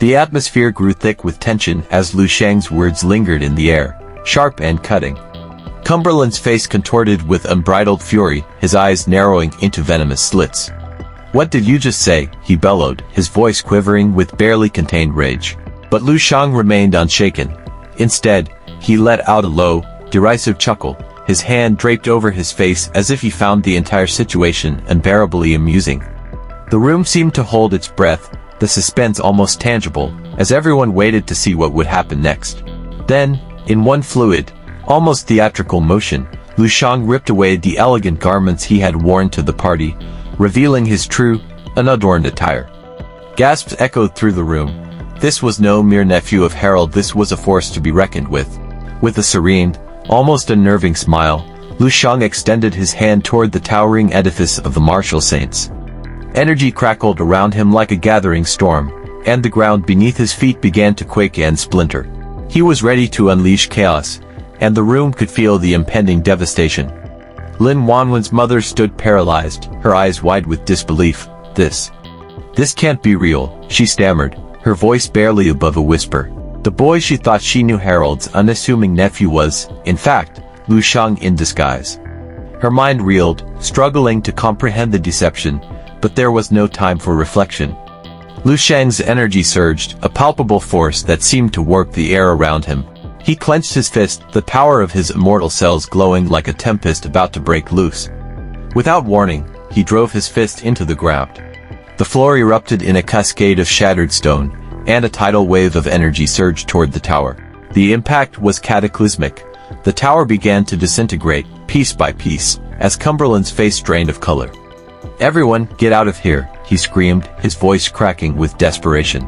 The atmosphere grew thick with tension as Lu Shang's words lingered in the air, sharp and cutting. Cumberland's face contorted with unbridled fury, his eyes narrowing into venomous slits. "What did you just say?" he bellowed, his voice quivering with barely contained rage. But Lu Shang remained unshaken. Instead, he let out a low, derisive chuckle, his hand draped over his face as if he found the entire situation unbearably amusing. The room seemed to hold its breath, the suspense almost tangible, as everyone waited to see what would happen next. Then, in one fluid, almost theatrical motion, Lu Shang ripped away the elegant garments he had worn to the party, revealing his true, unadorned attire. Gasps echoed through the room. This was no mere nephew of Harold, this was a force to be reckoned with. With a serene, almost unnerving smile, Lu Shang extended his hand toward the towering edifice of the martial saints. Energy crackled around him like a gathering storm, and the ground beneath his feet began to quake and splinter. He was ready to unleash chaos, and the room could feel the impending devastation. Lin Wanwen's mother stood paralyzed, her eyes wide with disbelief. This can't be real," she stammered, her voice barely above a whisper. The boy she thought she knew, Harold's unassuming nephew, was, in fact, Lu Shang in disguise. Her mind reeled, struggling to comprehend the deception, but there was no time for reflection. Lu Shang's energy surged, a palpable force that seemed to warp the air around him. He clenched his fist, the power of his immortal cells glowing like a tempest about to break loose. Without warning, he drove his fist into the ground. The floor erupted in a cascade of shattered stone, and a tidal wave of energy surged toward the tower. The impact was cataclysmic. The tower began to disintegrate, piece by piece, as Cumberland's face drained of color. "Everyone, get out of here," he screamed, his voice cracking with desperation.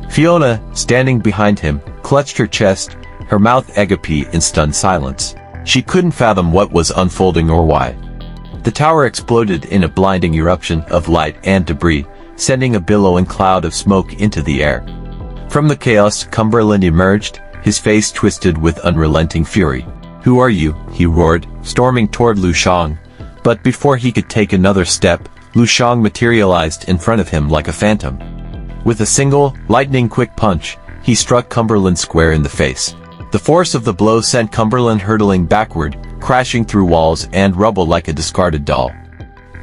Fiona, standing behind him, clutched her chest, her mouth agape in stunned silence. She couldn't fathom what was unfolding or why. The tower exploded in a blinding eruption of light and debris, sending a billowing cloud of smoke into the air. From the chaos, Cumberland emerged, his face twisted with unrelenting fury. "Who are you?" he roared, storming toward Lu Shang. But before he could take another step, Lu Shang materialized in front of him like a phantom. With a single, lightning-quick punch, he struck Cumberland square in the face. The force of the blow sent Cumberland hurtling backward, crashing through walls and rubble like a discarded doll.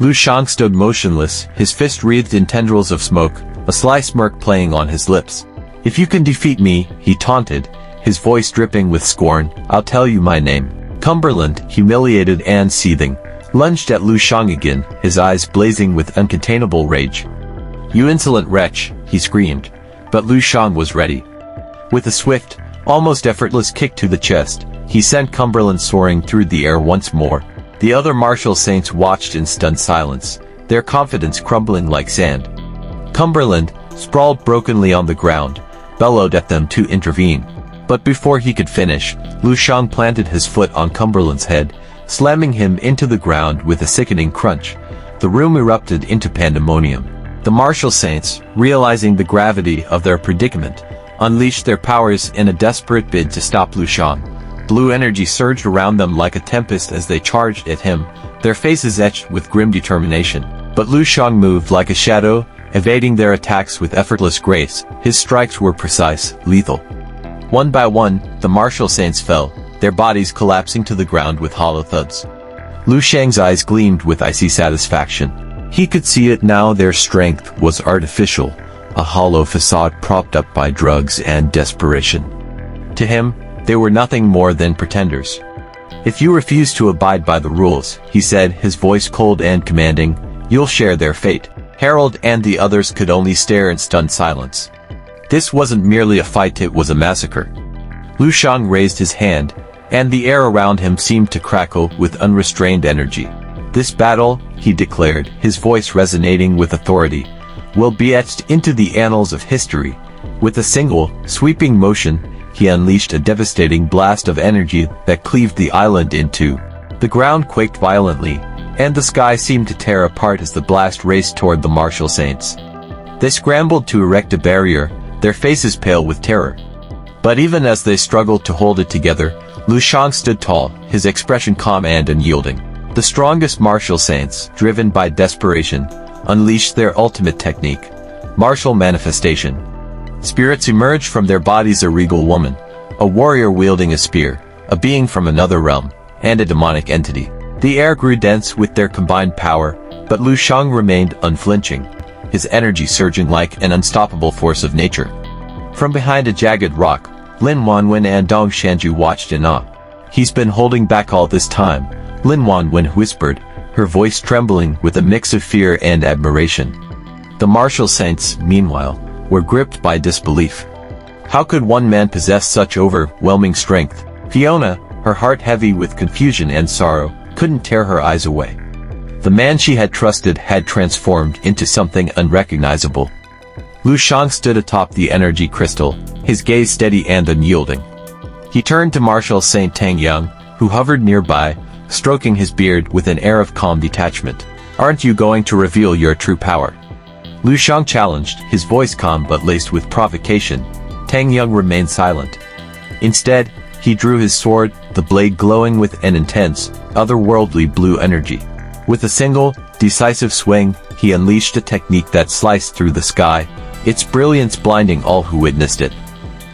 Lu Shang stood motionless, his fist wreathed in tendrils of smoke, a sly smirk playing on his lips. "If you can defeat me," he taunted, his voice dripping with scorn, "I'll tell you my name." Cumberland, humiliated and seething, lunged at Lu Shang again, his eyes blazing with uncontainable rage. "You insolent wretch," he screamed. But Lu Shang was ready. With a swift, almost effortless kick to the chest, he sent Cumberland soaring through the air once more. The other martial saints watched in stunned silence, their confidence crumbling like sand. Cumberland, sprawled brokenly on the ground, bellowed at them to intervene. But before he could finish, Lu Shang planted his foot on Cumberland's head, slamming him into the ground with a sickening crunch. The room erupted into pandemonium. The martial saints, realizing the gravity of their predicament, unleashed their powers in a desperate bid to stop Lu Shang. Blue energy surged around them like a tempest as they charged at him, their faces etched with grim determination. But Lu Shang moved like a shadow, evading their attacks with effortless grace. His strikes were precise, lethal. One by one, the martial saints fell, their bodies collapsing to the ground with hollow thuds. Lu Shang's eyes gleamed with icy satisfaction. He could see it now, their strength was artificial, a hollow facade propped up by drugs and desperation. To him, they were nothing more than pretenders. "If you refuse to abide by the rules," he said, his voice cold and commanding, "you'll share their fate." Harold and the others could only stare in stunned silence. This wasn't merely a fight, it was a massacre. Lu Shang raised his hand, and the air around him seemed to crackle with unrestrained energy. "This battle," he declared, his voice resonating with authority, "will be etched into the annals of history." With a single, sweeping motion, he unleashed a devastating blast of energy that cleaved the island in two. The ground quaked violently, and the sky seemed to tear apart as the blast raced toward the martial saints. They scrambled to erect a barrier, their faces pale with terror. But even as they struggled to hold it together, Lu Shang stood tall, his expression calm and unyielding. The strongest martial saints, driven by desperation, unleashed their ultimate technique, martial manifestation. Spirits emerged from their bodies: a regal woman, a warrior wielding a spear, a being from another realm, and a demonic entity. The air grew dense with their combined power, but Lu Shang remained unflinching, his energy surging like an unstoppable force of nature. From behind a jagged rock, Lin Wanwen and Dong Shanju watched in awe. "He's been holding back all this time," Lin Wanwen whispered, her voice trembling with a mix of fear and admiration. The martial saints, meanwhile, were gripped by disbelief. How could one man possess such overwhelming strength? Fiona, her heart heavy with confusion and sorrow, couldn't tear her eyes away. The man she had trusted had transformed into something unrecognizable. Lu Shang stood atop the energy crystal, his gaze steady and unyielding. He turned to Marshal Saint Tang Yang, who hovered nearby, stroking his beard with an air of calm detachment. "Aren't you going to reveal your true power?" Lu Shang challenged, his voice calm but laced with provocation. Tang Yang remained silent. Instead, he drew his sword, the blade glowing with an intense, otherworldly blue energy. With a single, decisive swing, he unleashed a technique that sliced through the sky, its brilliance blinding all who witnessed it.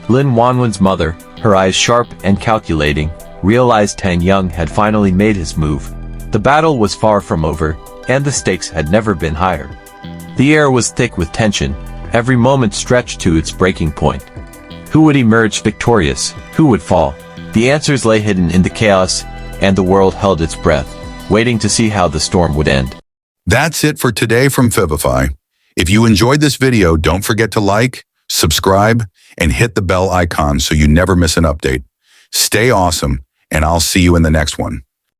Lin Wanwen's mother, her eyes sharp and calculating, realized Tang Yang had finally made his move. The battle was far from over, and the stakes had never been higher. The air was thick with tension, every moment stretched to its breaking point. Who would emerge victorious? Who would fall? The answers lay hidden in the chaos, and the world held its breath, waiting to see how the storm would end. That's it for today from Vivify. If you enjoyed this video, don't forget to like, subscribe, and hit the bell icon so you never miss an update. Stay awesome, and I'll see you in the next one.